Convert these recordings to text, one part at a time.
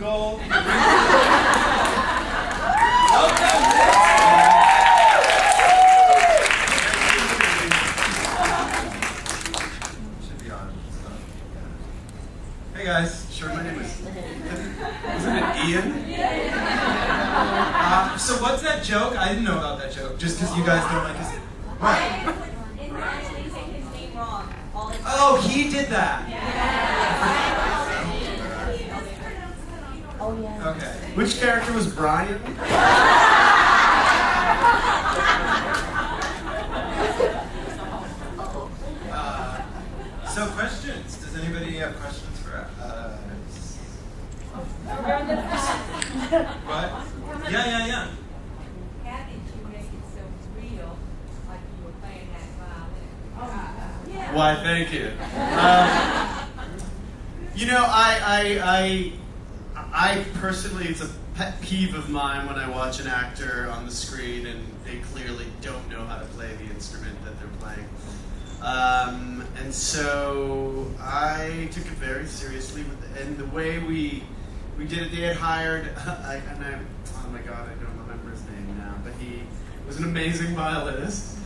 goal. Should be on. Hey guys, sure, my name is. Wasn't it Ian? So what's that joke? I didn't know about that joke. Just because you guys don't like his. What? Intentionally say his name wrong all the time. Oh, he did that. Oh yeah. Okay. Which character was Brian? So questions. Does anybody have questions for us? What? Yeah. How did you make it so real, like you were playing that violin? Why, thank you. I personally, it's a pet peeve of mine when I watch an actor on the screen and they clearly don't know how to play the instrument that they're playing. And so I took it very seriously, and the way we did it, they had hired, oh my God, I don't remember his name now, but he was an amazing violinist,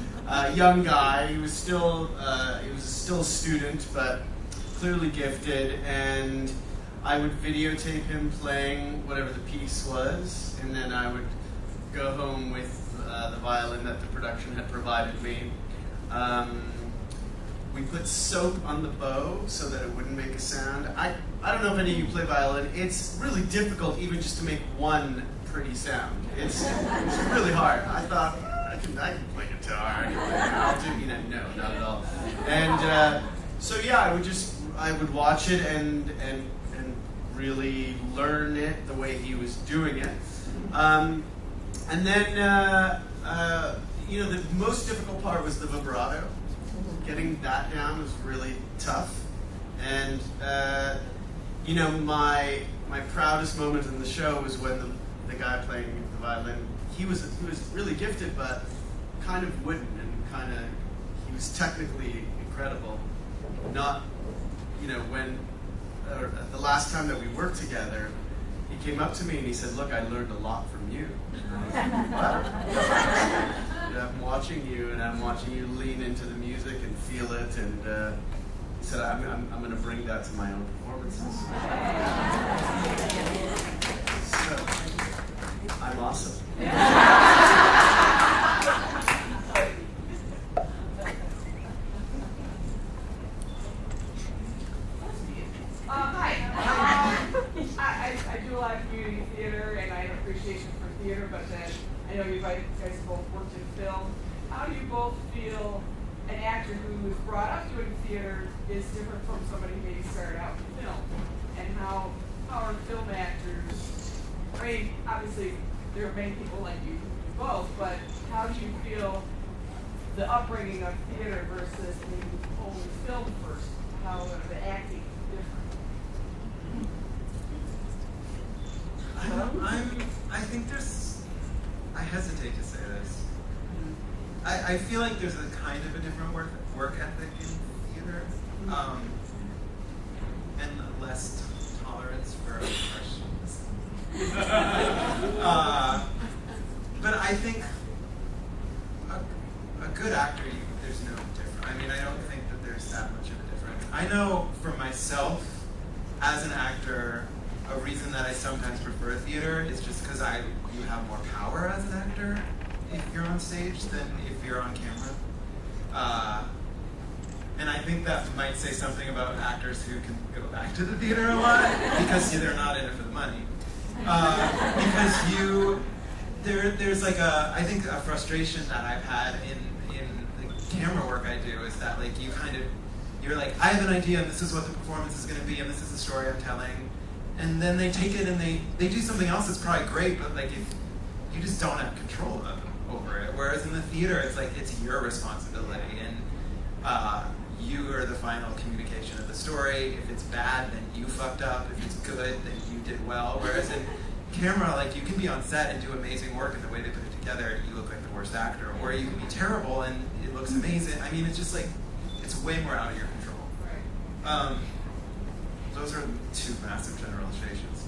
young guy. He was still a student, but clearly gifted, and I would videotape him playing whatever the piece was, and then I would go home with the violin that the production had provided me. We put soap on the bow so that it wouldn't make a sound. I don't know if any of you play violin. It's really difficult even just to make one pretty sound. It's really hard. I thought, I can play guitar. I'll do, no, not at all. And so yeah, I would watch it and really learn it the way he was doing it. And then, the most difficult part was the vibrato. Getting that down was really tough. And, my proudest moment in the show was when the guy playing the violin, he was really gifted, but kind of wooden and he was technically incredible. Not, when the last time that we worked together, he came up to me and he said, "Look, I learned a lot from you." And I was like, "What?" I'm watching you, and I'm watching you lean into the music and feel it, and he said, I'm going to bring that to my own performances. So, I'm awesome. Hi. I do a lot of community theater, and I have appreciation for theater, but then I know you guys both worked in film. How do you both feel an actor who was brought up doing theater is different from somebody who maybe started out in film? And how are film actors, I mean, obviously there are many people like you who do both, but how do you feel the upbringing of theater versus maybe only film first? How are the acting different? I think I hesitate to say this. I feel like there's a kind of a different work ethic in theater, and less tolerance for questions. But I think a good actor, there's no difference. I mean, I don't think that there's that much of a difference. I know for myself, as an actor, a reason that I sometimes prefer theater is just because you have more power as an actor if you're on stage than if you're on camera. And I think that might say something about actors who can go back to the theater a lot because they're not in it for the money. Because there's like I think a frustration that I've had in the camera work I do is that like you're like, I have an idea and this is what the performance is going to be and this is the story I'm telling. And then they take it and they do something else that's probably great, but like if you just don't have control over it. Whereas in the theater, it's like it's your responsibility, and you are the final communication of the story. If it's bad, then you fucked up. If it's good, then you did well. Whereas in camera, like you can be on set and do amazing work, and the way they put it together, you look like the worst actor, or you can be terrible and it looks amazing. I mean, it's just like it's way more out of your control. So those are two massive generalizations.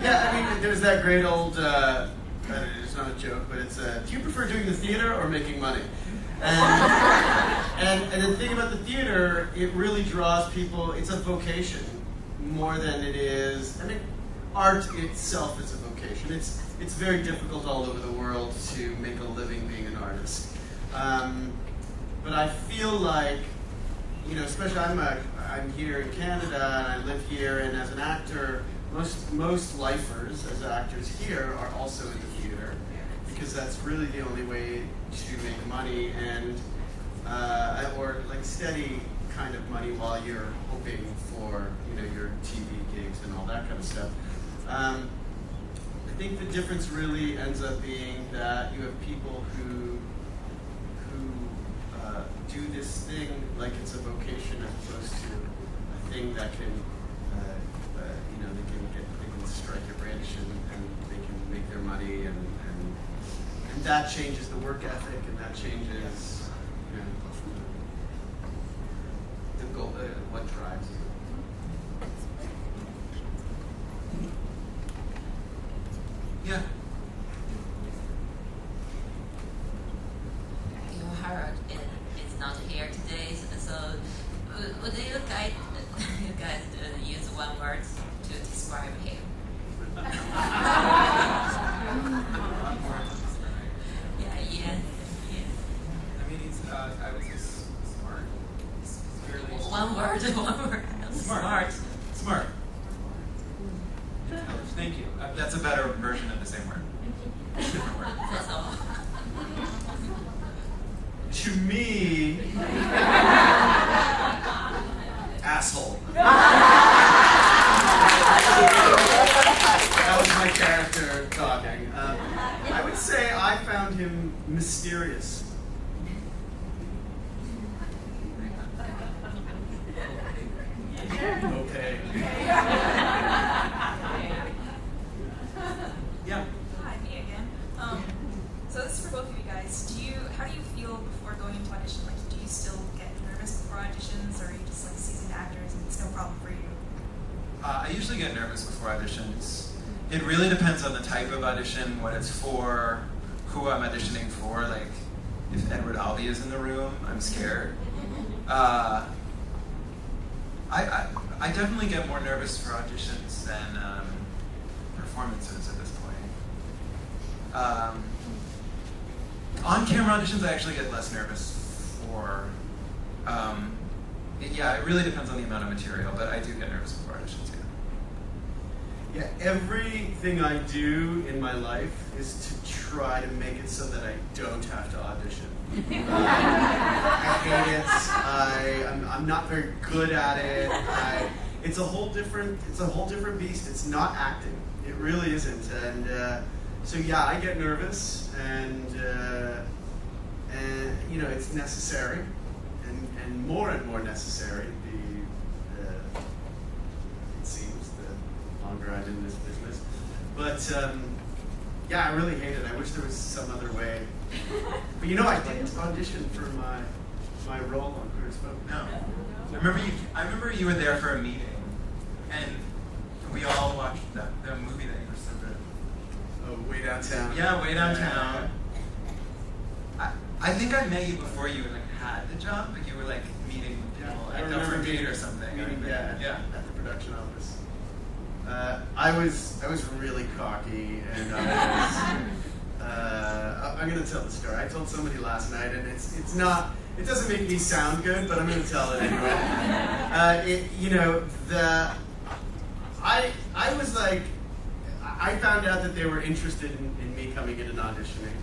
Yeah, I mean, there's that great old, it's not a joke, but it's, do you prefer doing the theater or making money? And the thing about the theater, it really draws people, it's a vocation more than it is, I mean, art itself is a vocation. It's very difficult all over the world to make a living being an artist. But I feel like, you know, especially I'm here in Canada and I live here, and as an actor, most lifers as actors here are also in the theater, because that's really the only way to make money and or like steady kind of money while you're hoping for, you know, your TV gigs and all that kind of stuff. I think the difference really ends up being that you have people who do this thing like it's a vocation as opposed to a thing that can, you know, they can strike it rich and they can make their money and that changes the work ethic and that changes, you know, the goal, what drives you. Yeah. Harold is not here today, so would you guys use one word to describe him? Yeah. I mean, he's, I would say smart. He's fairly One word. Smart. Smart. Thank you. That's a better version of the same word. Different word. That's all. To me, asshole. That was my character talking. I would say I found him mysterious. Okay. Yeah. Hi, me again. So this is for both of you guys. How do you feel before going into audition? Like, do you still get nervous before auditions, or are you just like seasoned actors and it's no problem for you? I usually get nervous before auditions. It really depends on the type of audition, what it's for, who I'm auditioning for. Like, if Edward Albee is in the room, I'm scared. I definitely get more nervous for auditions than performances at this point. On-camera auditions, I actually get less nervous for. Yeah, it really depends on the amount of material, but I do get nervous before auditions. Yeah, everything I do in my life is to try to make it so that I don't have to audition. I hate it. I'm not very good at it. It's a whole different beast. It's not acting. It really isn't. And so yeah, I get nervous, and you know, it's necessary, and more necessary. It seems the longer I'm in this business. But yeah, I really hate it. I wish there was some other way. But you know, I didn't audition for my role on Queer as Folk. No. I remember you were there for a meeting, and we all watched the movie that you were so good. Oh, Way Downtown. Yeah, Way Downtown. I think I met you before you like had the job, but you were like meeting people I at remember Duffer meeting Gate or something. Yeah, at the production office. I was really cocky, and I'm gonna tell the story. I told somebody last night, and it doesn't make me sound good, but I'm gonna tell it anyway. You know, I was like, I found out that they were interested in me coming in and auditioning.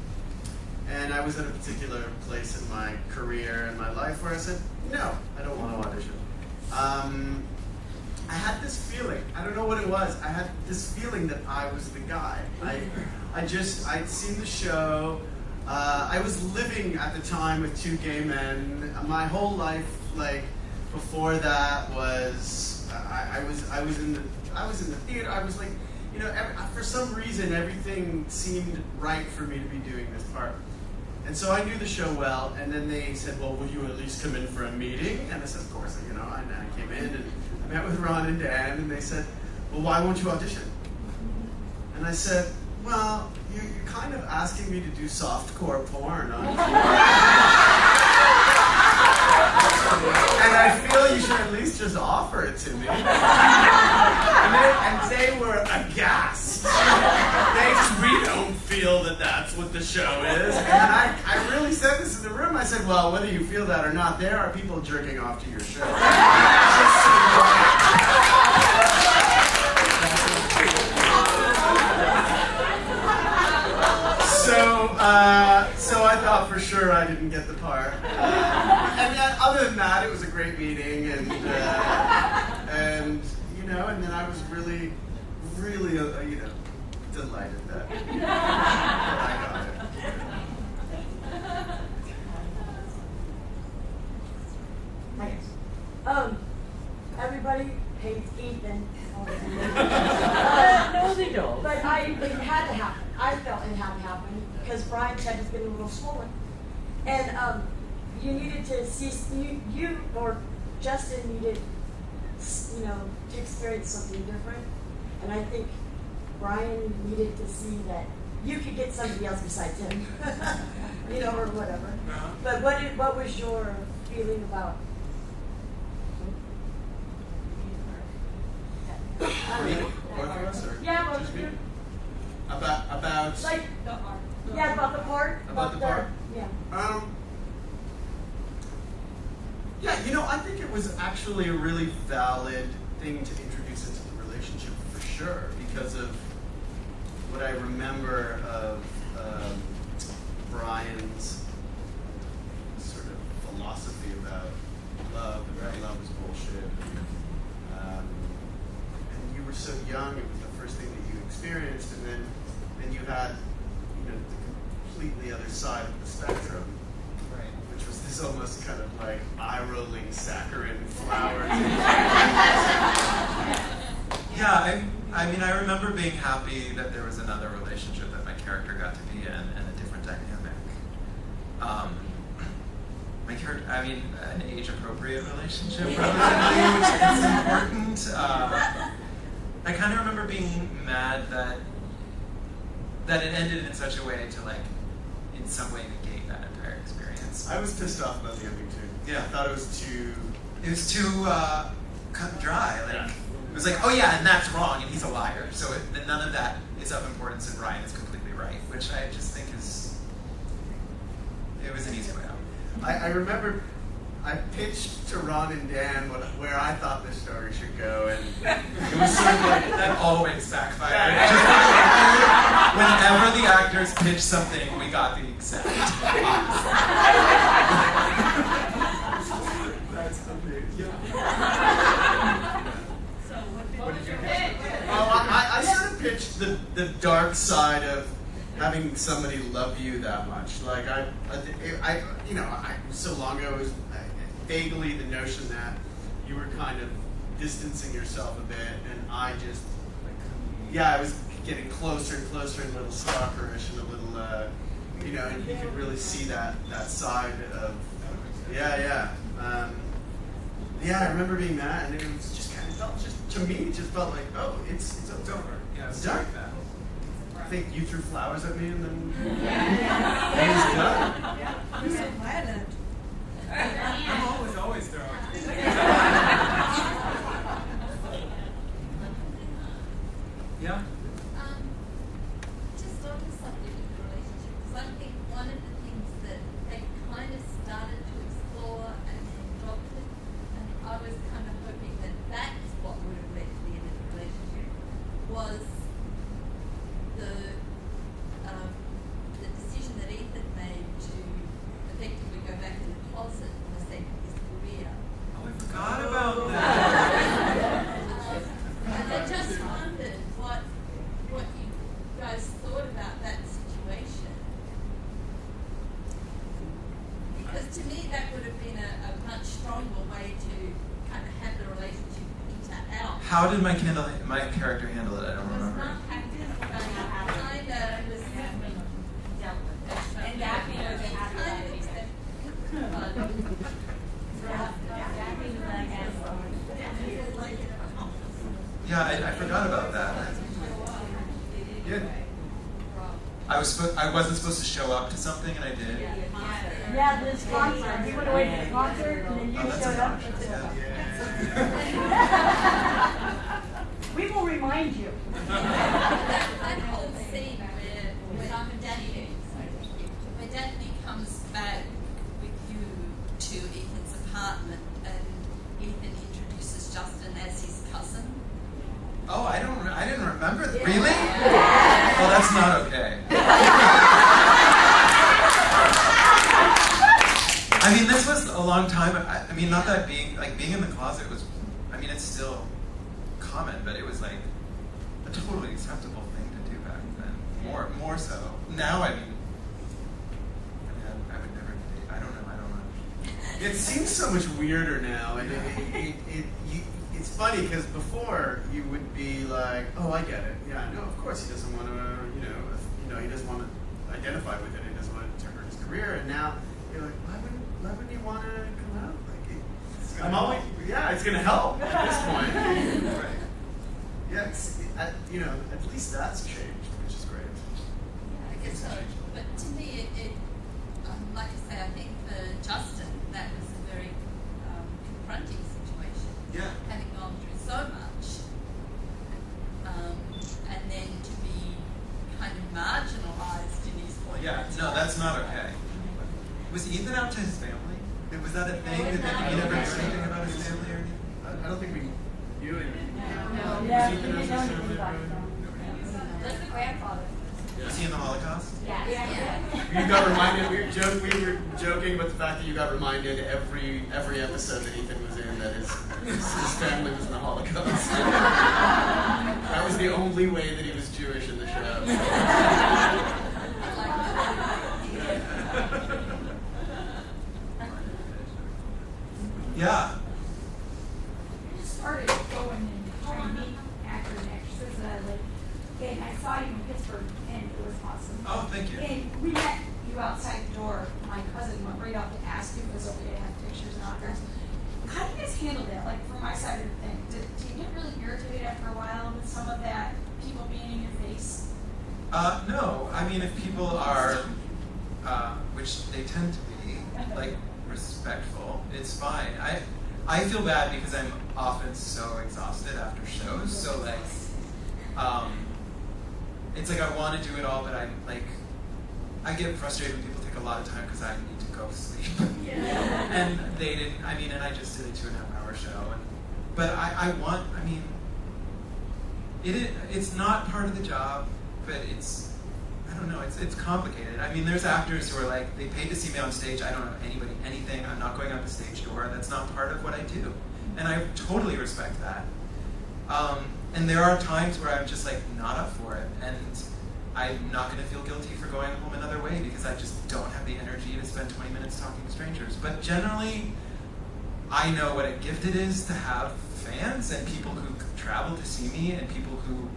And I was at a particular place in my career and my life where I said, no, I don't want to audition. I had this feeling, I don't know what it was, I had this feeling that I was the guy. I'd seen the show, I was living at the time with two gay men. My whole life, like, before that was, I was in the theater, I was like, you know, for some reason everything seemed right for me to be doing this part. And so I knew the show well, and then they said, well, will you at least come in for a meeting? And I said, of course, and I came in and I met with Ron and Dan, and they said, well, why won't you audition? And I said, well, you're kind of asking me to do softcore porn on TV. And I feel you should at least just offer it to me. And they were aghast. They just, we don't feel that that's what the show is. And I really said this in the room. I said, well, whether you feel that or not, there are people jerking off to your show. So I thought for sure I didn't get the part. And then, other than that, it was a great meeting, and and then I was really, delighted that I got it. Hi guys. Everybody hates Ethan. No, they don't. But it had to happen. I felt it had to happen because Brian's head was getting a little swollen, and you needed to see you or Justin needed, to experience something different, and I think Brian needed to see that you could get somebody else besides him, or whatever. Uh-huh. But what was your feeling about? Both of us, or Yeah, well, just me? About like The art. yeah, about the part. About the part? Yeah. Yeah, I think it was actually a really valid thing to introduce into the relationship for sure, because of what I remember of Brian's sort of philosophy about love, and that love is bullshit. And you were so young; it was the first thing that you experienced, and then you had, the completely other side of the spectrum. Which was this almost kind of like eye-rolling saccharine flowers. Yeah, I mean, I remember being happy that there was another relationship that my character got to be in and a different dynamic. My character, an age-appropriate relationship, relatively, which is important. I kind of remember being mad that it ended in such a way to, in some way negate that entire experience. I was pissed off about the ending too. Yeah. I thought it was too cut and dry. It was like, oh yeah, and that's wrong, and he's a liar. So none of that is of importance, and Ryan is completely right, which I just think it was an easy way out. I remember I pitched to Ron and Dan where I thought this story should go, and it was sort of like That always backfired. Whenever the actors pitched something, we got the exact opposite. That's amazing. So what did you pick? I sort of pitched the dark side of having somebody love you that much. So long ago, it was vaguely the notion that you were kind of distancing yourself a bit, and I just, I was getting closer and closer and a little stalkerish and a little, and you could really see that side of, I remember being mad, and it was just kind of felt, to me, it just felt like, oh, it's over. Yeah, It's it's done. like that. I think you threw flowers at me, and then it was done. You're so violent. I'm always throwing. Yeah? Just on the subject of the relationship, because I think one of the things that they kind of started to explore and then dropped it, and I was kind of hoping that that's what would have led to the end of the relationship, was the decision that Ethan made to effectively go back in the closet for the sake of his career. Oh, I forgot about that. And I just wondered what you guys thought about that situation. Because to me that would have been a much stronger way to kind of have the relationship peter out. How did my character handle it? I don't It was remember. not active, kind of was And Daphne was Yeah, I forgot about that. Yeah. I wasn't supposed to show up to something, and I did. Yeah, this concert. We went away to the concert, and then you Oh, that's showed up. obnoxious, We will remind you. That whole scene where Daphne comes back with you to Ethan's apartment and Ethan introduces Justin as his cousin. Oh, I didn't remember that. Really? Oh, that's not okay. I mean, this was a long time. I mean, not that being in the closet was. I mean, it's still common, but it was like a totally acceptable thing to do back then. More so. Now, I mean, I would never. I don't know. It seems so much weirder now, and it's funny because before you would be like, "Oh, I get it. Yeah, no, of course he doesn't want to, he doesn't want to identify with it. He doesn't want to hurt his career." And now you're like, "Why wouldn't he want to come out? It's gonna help at this point." Right. Yeah, at least that's changed, which is great. Yeah, I guess so. But to me, like I say, I think for Justin, that was a very confronting situation. Yeah. Having gone through so much, and then to be kind of marginalised in his point. Yeah. No, that's not okay. Was Ethan out to his family? Was that a thing? Did he never hear anything about his family or anything? I don't think we knew it. Yeah, we didn't know anything about it. That's the grandfather. Was he in the Holocaust? Yeah. You got reminded. We were joking about the fact that you got reminded every episode that Ethan was in that his family was in the Holocaust. That was the only way that he was Jewish in the show. Yeah. I just started going and trying to meet actors and actresses that I like. And I saw you in Pittsburgh, and it was awesome. Oh, thank you. And we met you outside the door. My cousin went right up to ask you if it was okay to have pictures and autographs. How do you guys handle that? Like, from my side of the thing, do you get really irritated after a while with some of that people being in your face? No. I mean, if people are, which they tend to be, like, respectful, it's fine. I feel bad because I'm often so exhausted after shows, so like, it's like I want to do it all, but I'm like, I get frustrated when people take a lot of time because I need to go sleep. And they didn't, and I just did a 2.5-hour show, but it's not part of the job, but it's, I don't know, it's complicated. I mean, there's actors who are like, they paid to see me on stage, I don't know anybody anything, I'm not going out the stage door, that's not part of what I do. And I totally respect that. And there are times where I'm just like not up for it, and I'm not going to feel guilty for going home another way because I just don't have the energy to spend 20 minutes talking to strangers. But generally, I know what a gift it is to have fans and people who travel to see me and people who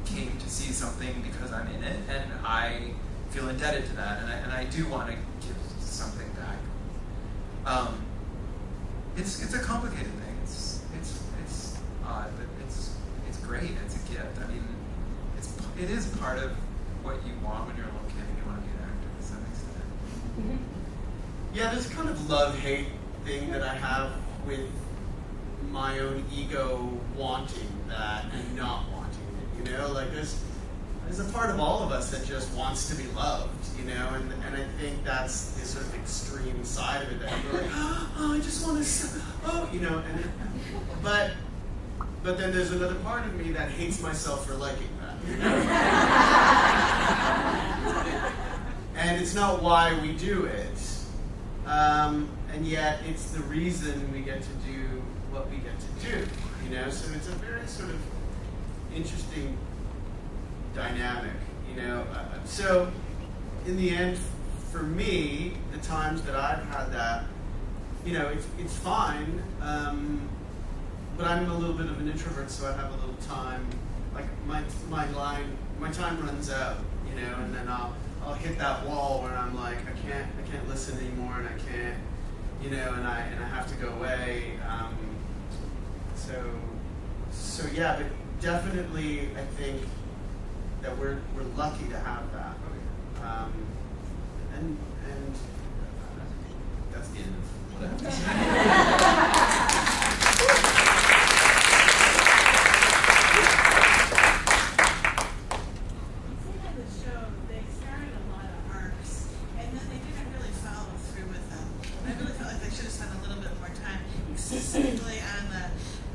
came to see something because I'm in it, and I feel indebted to that, and I do want to give something back. It's a complicated thing. It's odd, but it's great. It's a gift. I mean, it is part of what you want when you're a little kid and you want to be an actor to some extent. Yeah, there's a kind of love-hate thing that I have with my own ego wanting that and not wanting it, like there's a part of all of us that just wants to be loved, and I think that's the sort of extreme side of it, that we're like, oh, I just want to, but then there's another part of me that hates myself for liking that, and it's not why we do it, and yet it's the reason we get to do what we get to do, so it's a very sort of interesting dynamic, so in the end, for me, the times that I've had that, it's fine, but I'm a little bit of an introvert, so I have a little time, like my time runs out, and then I'll hit that wall where I'm like, I can't listen anymore, and I can't, you know, and I have to go away. So yeah, but definitely I think that we're lucky to have that. And that's the end of what I have to say. Specifically on the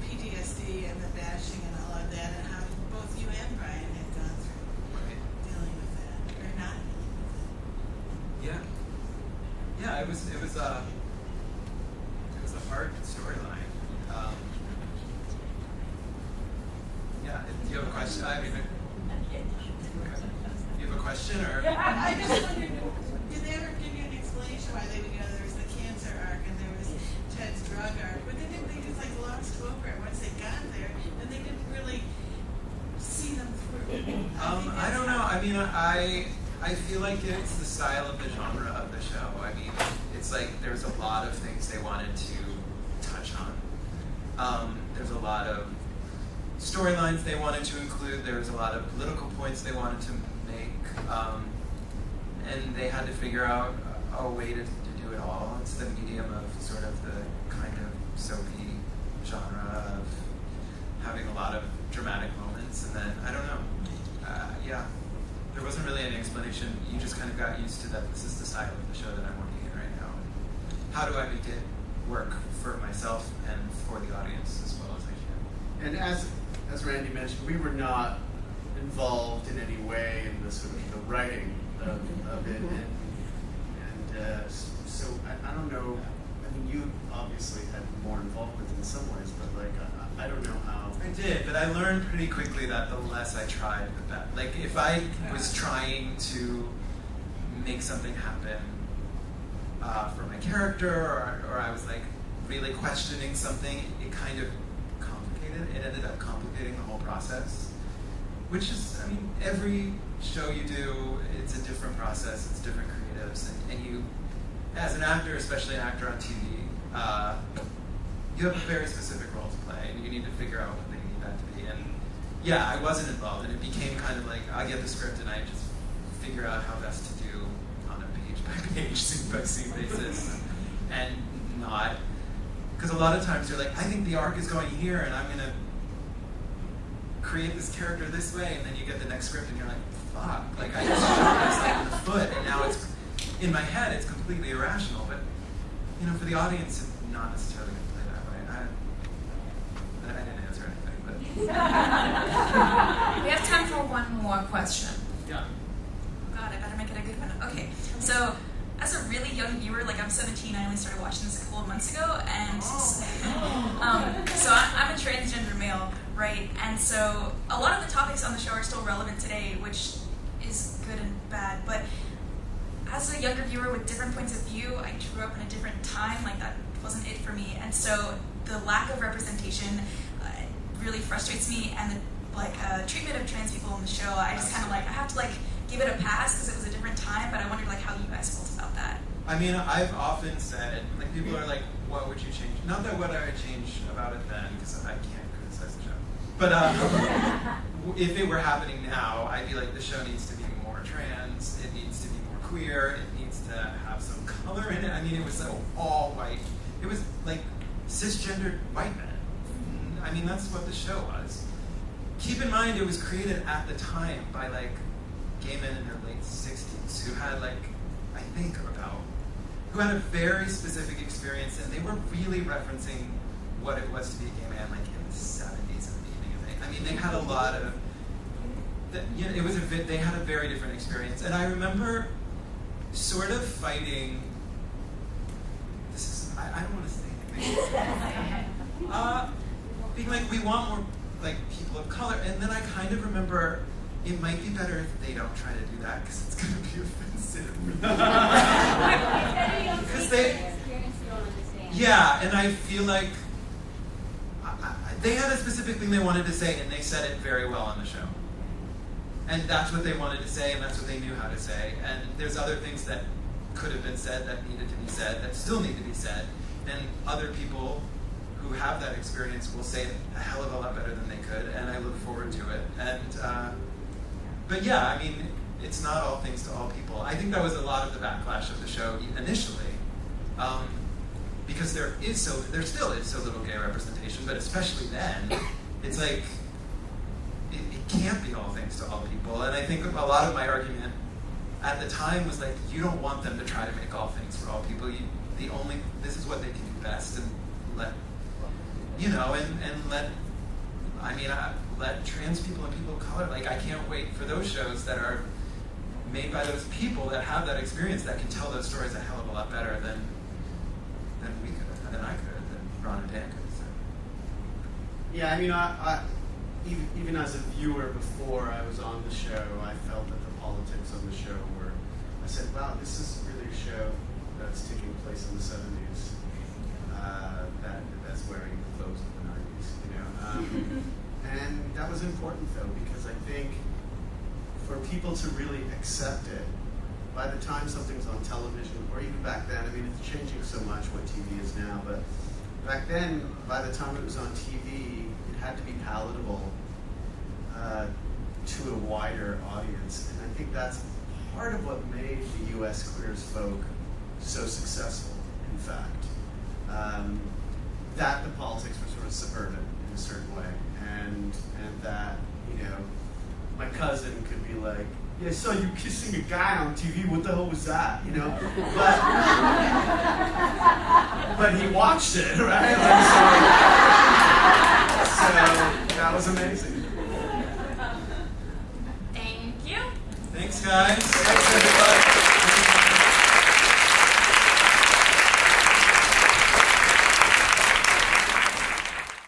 PTSD and the bashing and all of that, and how both you and Brian had gone through dealing with that, or not dealing with it. Yeah. It was a hard storyline. Yeah. Do you have a question? I mean, you have a question, or? I just wondered, did they ever give you an explanation why they would go? There was the cancer arc and there was Ted's drug arc, but they just like glossed over it once they got there, and they didn't really see them through. I don't know. I mean, I feel like it's the style of the genre of the show. I mean, it's like there's a lot of things they wanted to touch on. There's a lot of storylines they wanted to include. There's a lot of political points they wanted to make, and they had to figure out a way to do it all. It's the medium of sort of the kind of soapy genre of having a lot of dramatic moments, and then I don't know. There wasn't really any explanation. You just kind of got used to that. This is the style of the show that I'm working in right now. How do I make it work for myself and for the audience as well as I can? And as Randy mentioned, we were not involved in any way in the sort of the writing of it, and so I don't know. I mean, you obviously had more involvement in some ways, but like I don't know how. I did, but I learned pretty quickly that the less I tried, the better. Like if I was trying to make something happen for my character, or I was like really questioning something, it kind of complicated. It ended up complicating the whole process, which is, I mean, every show you do, it's a different process. It's different creatives, and you, as an actor, especially an actor on TV, you have a very specific role to play, and you need to figure out what they need that to be. And yeah, I wasn't involved, and it became kind of like I get the script and I just figure out how best to do on a page-by-page, scene-by-scene basis, and not, because a lot of times you're like, I think the arc is going here, and I'm gonna create this character this way, and then you get the next script and you're like, fuck, like I just shot myself in the foot, and now it's in my head, it's completely irrational, but you know, for the audience, it's not necessarily going to play that way. I didn't answer anything, but We have time for one more question. yeah. God, I better make it a good one. Okay, so as a really young viewer, like I'm 17, I only started watching this a couple of months ago, and so I'm a transgender male, right? And so a lot of the topics on the show are still relevant today, which is good and bad, but as a younger viewer with different points of view, I grew up in a different time, like that wasn't it for me, and so the lack of representation really frustrates me, and the treatment of trans people in the show, I just kind of I have to give it a pass because it was a different time, but I wondered how you guys felt about that. I mean, I've often said, like, people are like, what would you change? Not that what I would change about it then, because I can't criticize the show. But if it were happening now, I'd be like, the show needs to be more trans, it needs to be more queer, it needs to have some color in it. I mean, it was so all white. It was like cisgendered white men. I mean, that's what the show was. Keep in mind, it was created at the time by gay men in their late 60s who had who had a very specific experience, and they were really referencing what it was to be a gay man in the 70s and the beginning of it. I mean, they had a lot of, they had a very different experience. And I remember sort of fighting, I don't want to say anything. Being like, we want more people of color, and then I kind of remember it might be better if they don't try to do that because it's going to be offensive. Because yeah, and I feel like they had a specific thing they wanted to say, and they said it very well on the show. And that's what they wanted to say, and that's what they knew how to say. And there's other things that could have been said that needed to be said, that still need to be said. and other people who have that experience will say it a hell of a lot better than they could, and I look forward to it. And but yeah, I mean, it's not all things to all people. I think that was a lot of the backlash of the show initially, because there still is so little gay representation, but especially then, it's like it can't be all things to all people. And I think a lot of my argument at the time was like, you don't want them to try to make all things for all people. This is what they can do best, and let let trans people and people of color, like, I can't wait for those shows that are made by those people that have that experience, that can tell those stories a hell of a lot better than we could, than I could, than Ron and Dan could. So. Yeah, I mean, I even as a viewer before I was on the show, I felt that the politics on the show were, I said, wow, this is really a show that's taking place in the 70s, that's wearing the clothes of the 90s, you know. And that was important, though, because I think for people to really accept it, by the time something's on television, or even back then, I mean, it's changing so much what TV is now, but back then, by the time it was on TV, it had to be palatable to a wider audience. And I think that's part of what made the U.S. Queer as Folk so successful, in fact. That the politics were sort of suburban in a certain way. And that, you know, my cousin could be like, yeah, I saw you kissing a guy on TV, what the hell was that, you know? But he watched it, right? Like, so,